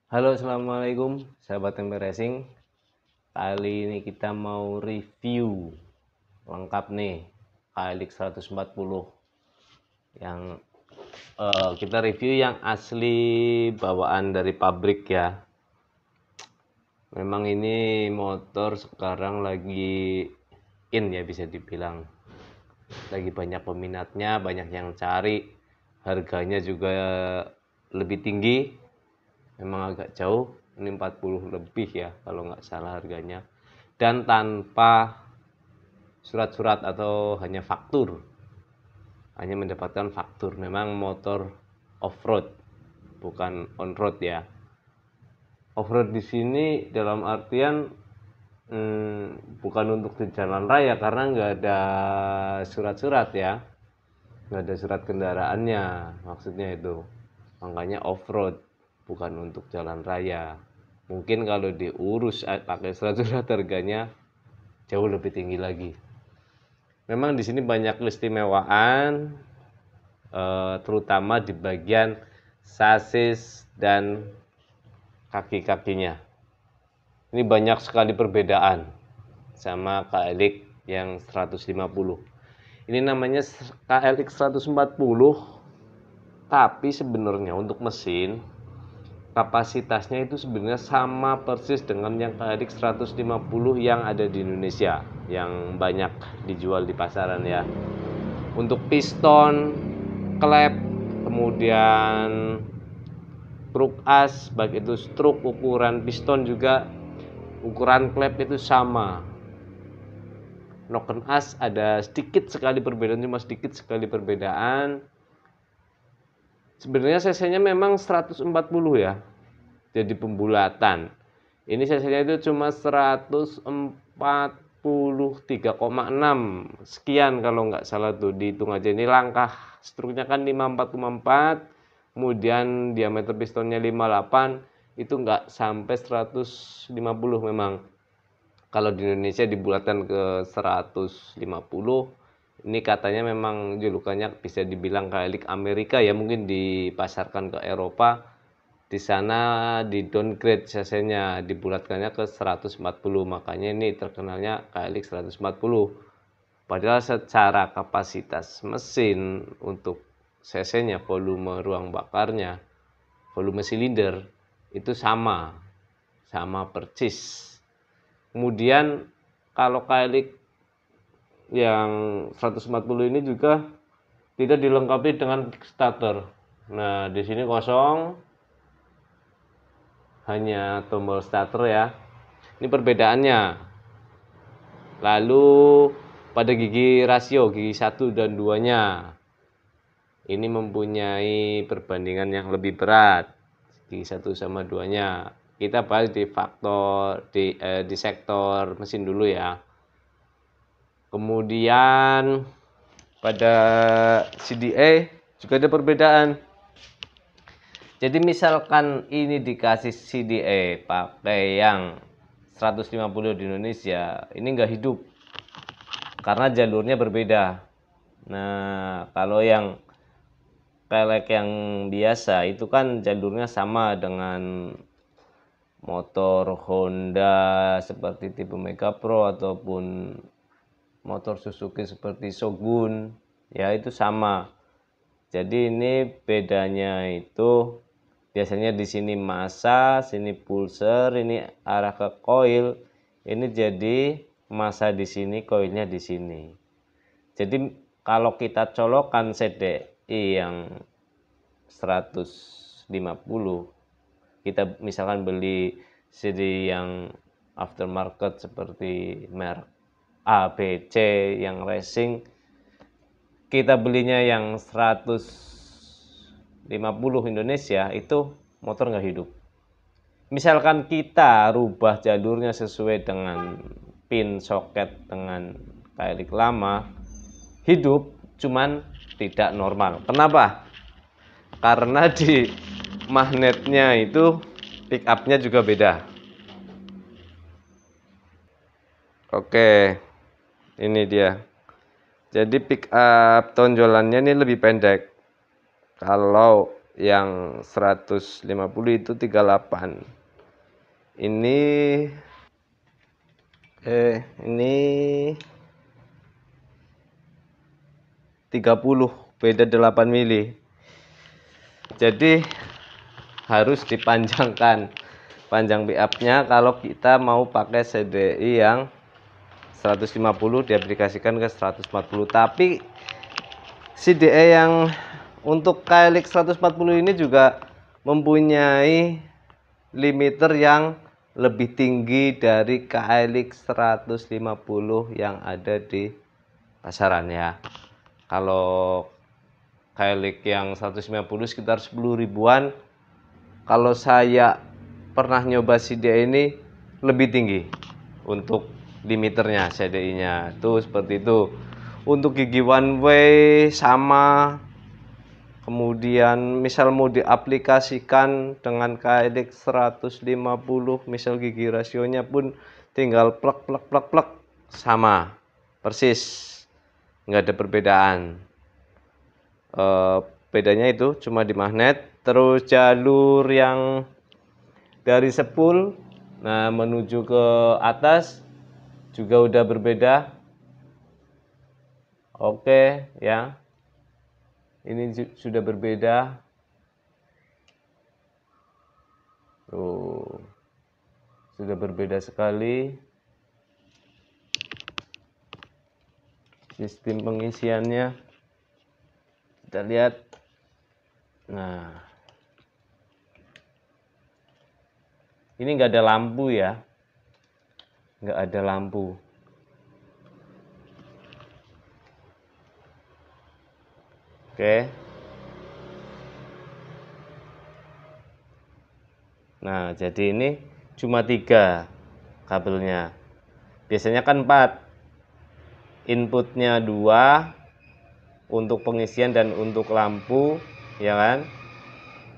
Halo, assalamualaikum sahabat Tempe Racing. Kali ini kita mau review lengkap nih KLX 140 yang kita review yang asli bawaan dari pabrik ya. Memang ini motor sekarang lagi in ya, bisa dibilang lagi banyak peminatnya, banyak yang cari, harganya juga lebih tinggi. Memang agak jauh, ini 40 lebih ya kalau nggak salah harganya, dan tanpa surat-surat atau hanya faktur, hanya mendapatkan faktur. Memang motor off-road, bukan on-road ya. Off-road di sini dalam artian bukan untuk di jalan raya karena nggak ada surat-surat ya, nggak ada surat kendaraannya, maksudnya itu. Makanya off-road, bukan untuk jalan raya. Mungkin kalau diurus pakai surat-surat harganya jauh lebih tinggi lagi. Memang di sini banyak keistimewaan, terutama di bagian sasis dan kaki-kakinya. Ini banyak sekali perbedaan sama KLX yang 150. Ini namanya KLX 140, tapi sebenarnya untuk mesin kapasitasnya itu sebenarnya sama persis dengan yang KLX 150 yang ada di Indonesia, yang banyak dijual di pasaran ya. Untuk piston, klep, kemudian kruk as, baik itu struk, ukuran piston juga, ukuran klep itu sama. Noken as ada sedikit sekali perbedaan, cuma sedikit sekali perbedaan. Sebenarnya cc-nya memang 140 ya, jadi pembulatan. Ini cc-nya itu cuma 143,6 sekian kalau nggak salah tuh, dihitung aja. Ini langkah struknya kan 54,4, kemudian diameter pistonnya 58, itu nggak sampai 150 memang. Kalau di Indonesia dibulatkan ke 150. Ini katanya memang julukannya bisa dibilang KLX Amerika ya, mungkin dipasarkan ke Eropa. Di sana di downgrade cc-nya, dibulatkannya ke 140, makanya ini terkenalnya KLX 140. Padahal secara kapasitas mesin untuk cc-nya, volume ruang bakarnya, volume silinder itu sama persis. Kemudian kalau KLX yang 140 ini juga tidak dilengkapi dengan kickstarter. Nah, di sini kosong, hanya tombol starter ya. Ini perbedaannya. Lalu pada gigi rasio, gigi 1 dan 2-nya ini mempunyai perbandingan yang lebih berat, gigi 1 sama 2-nya. Kita bahas di faktor di sektor mesin dulu ya. Kemudian pada CDA juga ada perbedaan. Jadi misalkan ini dikasih CDA pakai yang 150 di Indonesia, ini nggak hidup karena jalurnya berbeda. Nah, kalau yang pelek yang biasa itu kan jalurnya sama dengan motor Honda seperti tipe Mega Pro ataupun motor Suzuki seperti Shogun ya, itu sama. Jadi ini bedanya itu biasanya di sini massa, sini pulser, ini arah ke coil. Ini jadi massa di sini, coilnya di sini. Jadi kalau kita colokan CDI yang 150, kita misalkan beli CD yang aftermarket seperti merek A, B, C yang racing, kita belinya yang 150 Indonesia, itu motor nggak hidup. Misalkan kita rubah jalurnya sesuai dengan pin soket dengan KLX lama, hidup, cuman tidak normal. Kenapa? Karena di magnetnya itu pick up-nya juga beda. Oke, ini dia. Jadi pick up tonjolannya ini lebih pendek. Kalau yang 150 itu 38. Ini ini 30, beda 8 mili. Jadi harus dipanjangkan panjang pick-up-nya kalau kita mau pakai CDI yang 150 diaplikasikan ke 140. Tapi CDI yang untuk KLX 140 ini juga mempunyai limiter yang lebih tinggi dari KLX 150 yang ada di pasaran ya. Kalau KLX yang 150 sekitar 10 ribuan. Kalau saya pernah nyoba CDI ini lebih tinggi untuk limiternya, CDI-nya tuh seperti itu. Untuk gigi one way sama. Kemudian misal mau diaplikasikan dengan KLX 150, misal gigi rasionya pun tinggal plek plek plek plek, sama persis, nggak ada perbedaan. Bedanya itu cuma di magnet. Terus jalur yang dari spool menuju ke atas juga udah berbeda. Oke ya, ini sudah berbeda. Tuh, sudah berbeda sekali sistem pengisiannya. Kita lihat. Nah, ini nggak ada lampu ya, nggak ada lampu. Oke. Nah, jadi ini cuma 3 kabelnya. Biasanya kan 4. Inputnya 2 untuk pengisian dan untuk lampu, ya kan?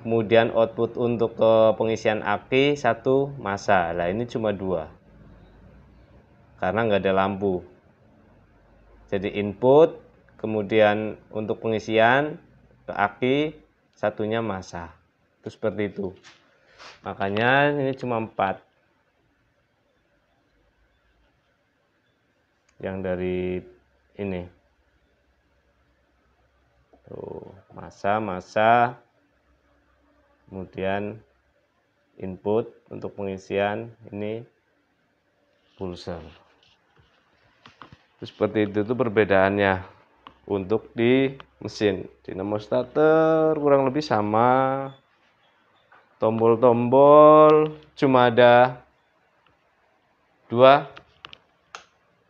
Kemudian output untuk pengisian aki 1 massa. Nah, ini cuma 2. Karena nggak ada lampu. Jadi input, kemudian untuk pengisian ke aki, satunya massa. Itu seperti itu. Makanya ini cuma 4. Yang dari ini. Tuh, massa. Kemudian input untuk pengisian ini pulser. Seperti itu tuh perbedaannya untuk di mesin. Dinamo starter kurang lebih sama. Tombol-tombol cuma ada 2.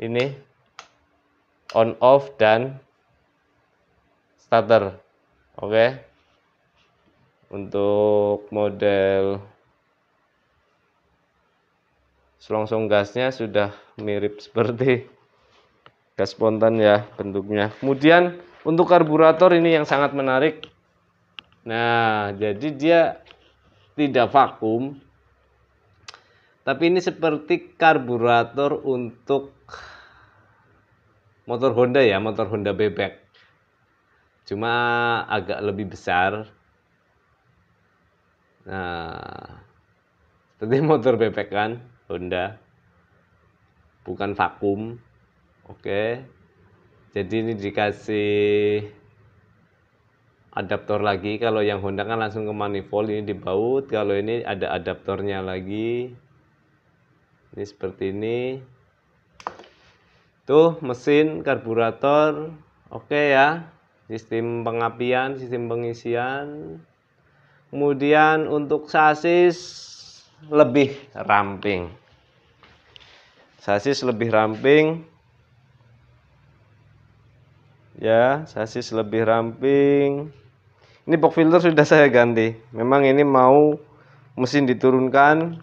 Ini on off dan starter. Oke. Untuk model selongsong gasnya sudah mirip seperti gas spontan ya bentuknya. Kemudian untuk karburator ini yang sangat menarik. Nah, jadi dia tidak vakum, tapi ini seperti karburator untuk motor Honda ya, motor Honda bebek. Cuma agak lebih besar. Nah, seperti motor bebek kan, Honda. Bukan vakum. Oke. Jadi ini dikasih adaptor lagi. Kalau yang Honda kan langsung ke manifold, ini dibaut. Kalau ini ada adaptornya lagi. Ini seperti ini. Tuh mesin, karburator. Oke ya. Sistem pengapian, sistem pengisian. Kemudian untuk sasis lebih ramping. Sasis lebih ramping. Ya, sasis lebih ramping. Ini box filter sudah saya ganti. Memang ini mau mesin diturunkan,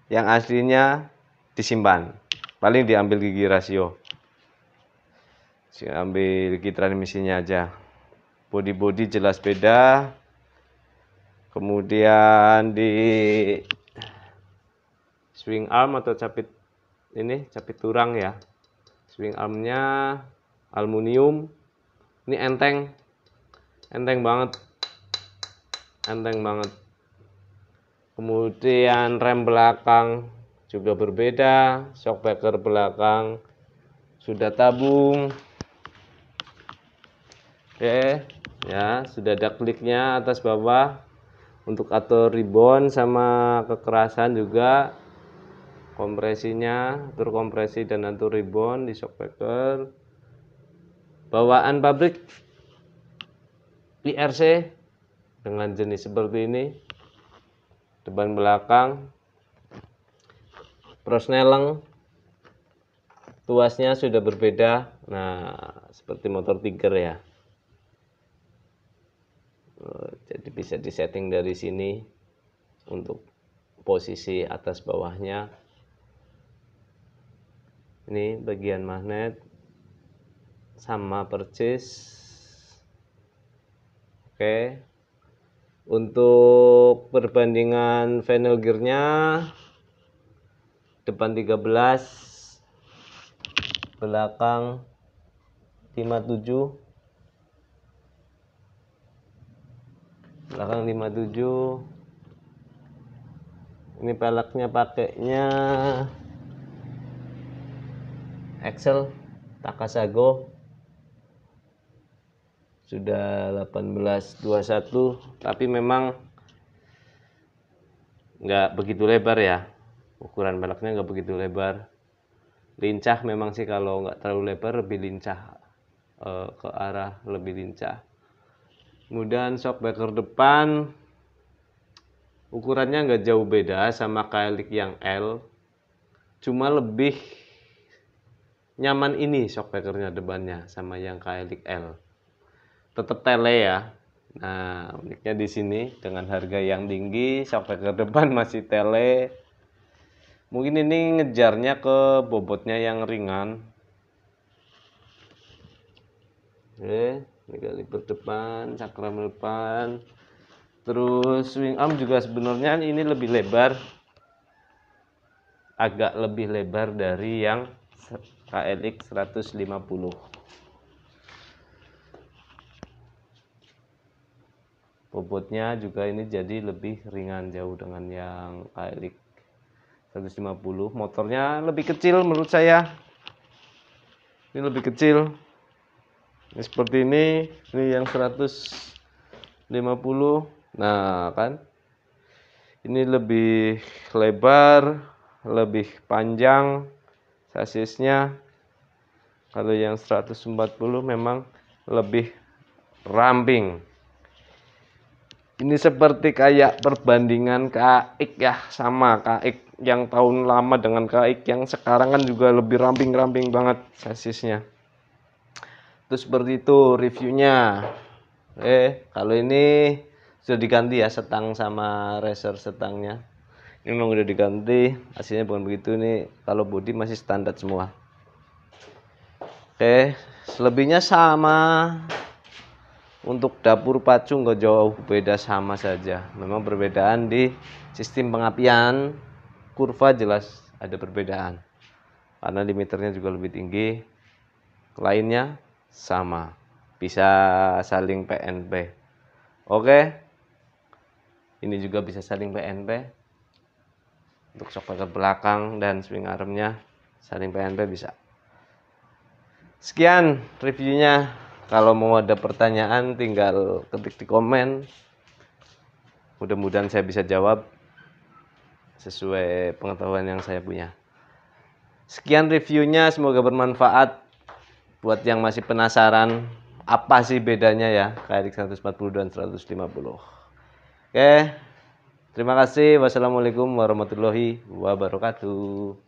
yang aslinya disimpan. Paling diambil gigi rasio. Ambil gigi transmisinya aja. Bodi-bodi jelas beda. Kemudian di swing arm atau capit ini, capit turang ya. Swing armnya aluminium. Ini enteng banget. enteng banget. Kemudian rem belakang juga berbeda, shock breaker belakang sudah tabung. Oke, ya sudah ada kliknya atas bawah untuk atur ribon sama kekerasan juga, kompresinya, atur kompresi dan atur ribon di shock breaker. Bawaan pabrik IRC dengan jenis seperti ini, depan belakang, prosneleng, tuasnya sudah berbeda. Nah, seperti motor Tiger ya. Jadi bisa disetting dari sini untuk posisi atas bawahnya. Ini bagian magnet sama persis. Oke. Untuk perbandingan final gearnya, depan 13, belakang 57, belakang 57. Ini peleknya pakainya Excel Takasago, sudah 1821, tapi memang nggak begitu lebar ya, ukuran peleknya nggak begitu lebar. Lincah memang sih, kalau nggak terlalu lebar lebih lincah, ke arah lebih lincah. Kemudian shock breaker depan ukurannya nggak jauh beda sama KLX yang L, cuma lebih nyaman ini shock breakernya depannya sama yang KLX L. Tetap tele ya. Nah, uniknya di sini dengan harga yang tinggi, shock breaker depan masih tele. Mungkin ini ngejarnya ke bobotnya yang ringan. Oke, ini kaliper depan, cakram depan. Terus swing arm juga sebenarnya ini lebih lebar, agak lebih lebar dari yang KLX 150. Bobotnya juga ini jadi lebih ringan jauh dengan yang KLX 150. Motornya lebih kecil menurut saya. Ini lebih kecil. Ini seperti ini yang 150. Nah, kan. Ini lebih lebar, lebih panjang sasisnya. Kalau yang 140 memang lebih ramping. Ini seperti kayak perbandingan KX ya, sama KX yang tahun lama dengan KX yang sekarang kan juga lebih ramping-ramping banget sasisnya. Terus seperti itu reviewnya. Kalau ini sudah diganti ya setang sama racer setangnya. Ini memang udah diganti, hasilnya bukan begitu. Ini kalau bodi masih standar semua. Selebihnya sama. Untuk dapur pacu nggak jauh beda, sama saja. Memang perbedaan di sistem pengapian, kurva jelas ada perbedaan. Karena limiternya juga lebih tinggi. Lainnya sama. Bisa saling PNP. Oke. Ini juga bisa saling PNP. Untuk shock breaker belakang dan swing armnya saling PNP bisa. Sekian reviewnya. Kalau mau ada pertanyaan tinggal ketik di komen. Mudah-mudahan saya bisa jawab sesuai pengetahuan yang saya punya. Sekian reviewnya, semoga bermanfaat buat yang masih penasaran apa sih bedanya ya KLX 140 dan 150. Oke. Terima kasih. Wassalamualaikum warahmatullahi wabarakatuh.